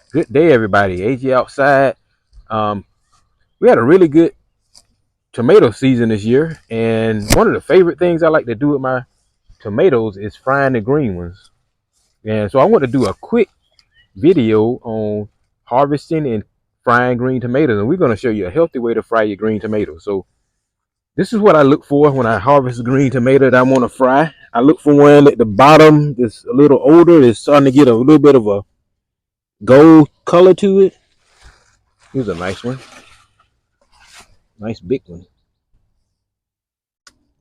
Good day, everybody. AG outside. Um, we had a really good tomato season this year, and one of the favorite things I like to do with my tomatoes is frying the green ones. And so I want to do a quick video on harvesting and frying green tomatoes, and we're going to show you a healthy way to fry your green tomatoes. So this is what I look for when I harvest a green tomato that I want to fry. I look for one at the bottom that's a little older, that's starting to get a little bit of a gold color to it. Here's a nice one, nice big one.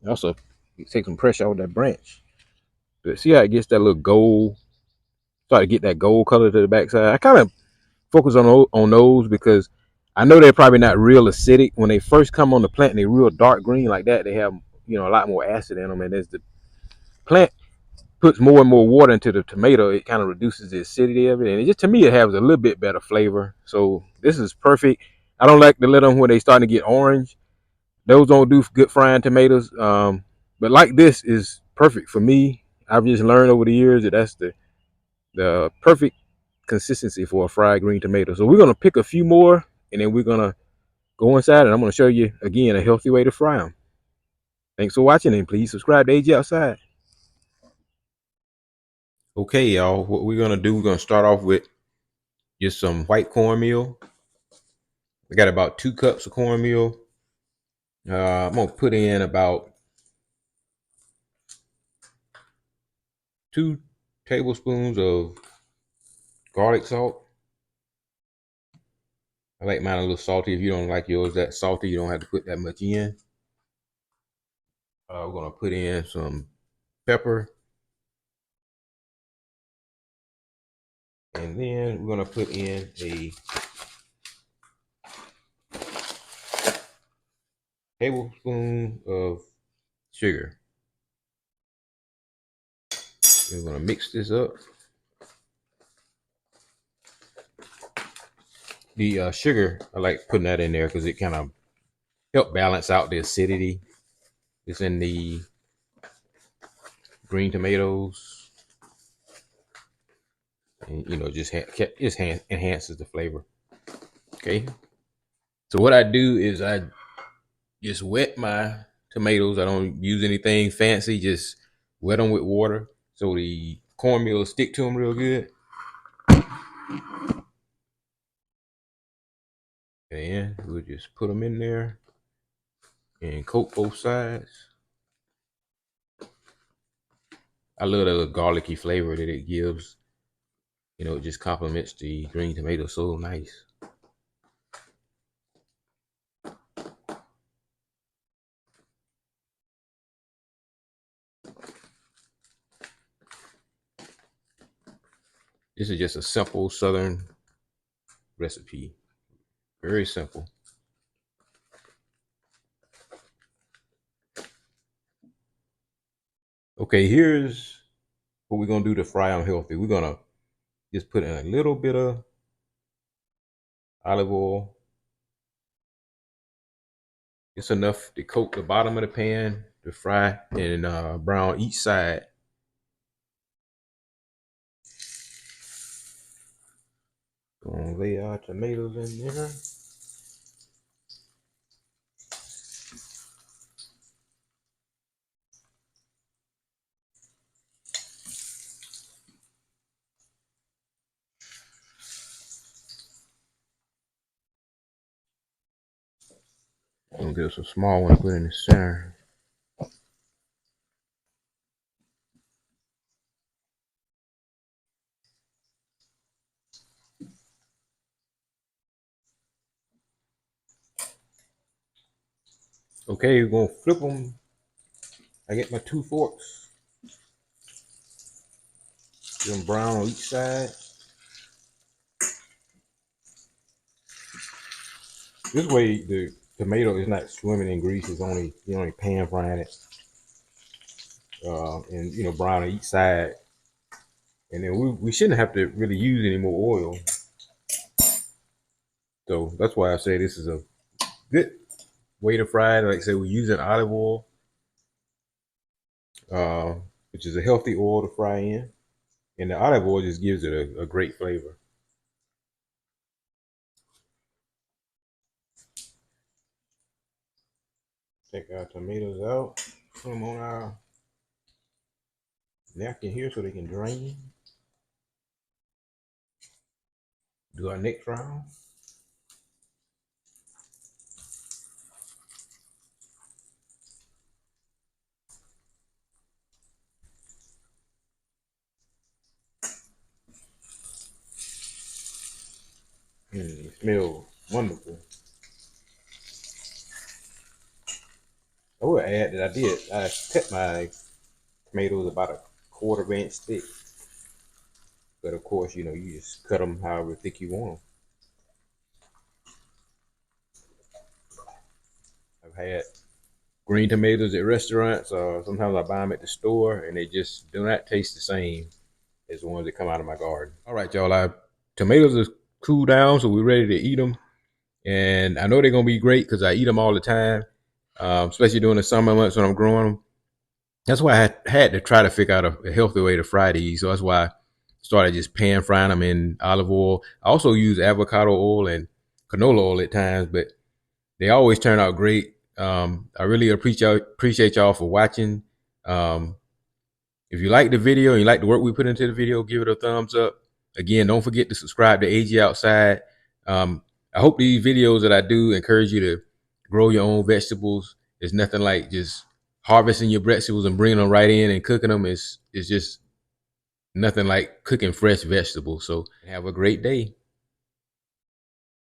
Also, take some pressure off that branch. But see how it gets that little gold, start to get that gold color to the backside. I kind of focus on those because I know they're probably not real acidic when they first come on the plant. And they're real dark green like that. They have a lot more acid in them, and as the plant puts more and more water into the tomato, it kind of reduces the acidity of it, and it just to me it has a little bit better flavor. So this is perfect. I don't like to let them when they starting to get orange. Those don't do good frying tomatoes. But like this is perfect for me. I've just learned over the years that that's the perfect consistency for a fried green tomato. So we're gonna pick a few more, and then we're gonna go inside, and I'm gonna show you again a healthy way to fry them. Thanks for watching, and please subscribe to AG Outside. Okay, y'all. What we're gonna do? We're gonna start off with just some white cornmeal. We got about 2 cups of cornmeal. I'm gonna put in about 2 tablespoons of garlic salt. I like mine a little salty. If you don't like yours that salty, you don't have to put that much in. We're gonna put in some pepper, and then we're gonna put in a tablespoon of sugar. We're gonna mix this up. The sugar, I like putting that in there because it kind of help balance out the acidity that's in the green tomatoes, and just enhances the flavor. Okay, so what I do is I just wet my tomatoes. I don't use anything fancy. Just wet them with water so the cornmeal will stick to them real good. And we'll just put them in there and coat both sides. I love the garlicky flavor that it gives. It just complements the green tomato so nice. This is just a simple southern recipe. Very simple. Okay, here's what we're gonna do to fry them healthy. We're gonna just put in a little bit of olive oil. It's enough to coat the bottom of the pan to fry and brown each side. Gonna lay our tomatoes in there. I'm gonna get us a small one to put in the center. Okay, we're gonna flip them. I get my 2 forks. Get them brown on each side. This way, the tomato is not swimming in grease. It's only pan frying it, and brown on each side. And then we shouldn't have to really use any more oil. So that's why I say this is a good way to fry it. Like I say, we're using olive oil, uh, which is a healthy oil to fry in, and the olive oil just gives it a great flavor. Take our tomatoes out, put them on our napkin here so they can drain. Do our next round. It smells wonderful. I will add that I cut my tomatoes about a quarter-inch thick. But of course, you know, you just cut them however thick you want them. I've had green tomatoes at restaurants, or sometimes I buy them at the store, and they just do not taste the same as the ones that come out of my garden. All right, y'all. Our tomatoes are cooled down, so we're ready to eat them. And I know they're gonna be great because I eat them all the time, especially during the summer months when I'm growing them. That's why I had to try to figure out a healthy way to fry these. So that's why I started just pan frying them in olive oil. I also use avocado oil and canola oil at times, but they always turn out great. I really appreciate y'all for watching. Um, if you like the video and you like the work we put into the video, give it a thumbs up. Again, don't forget to subscribe to AG Outside. I hope these videos that I do encourage you to grow your own vegetables. It's nothing like just harvesting your vegetables and bringing them right in and cooking them. It's just nothing like cooking fresh vegetables. So have a great day.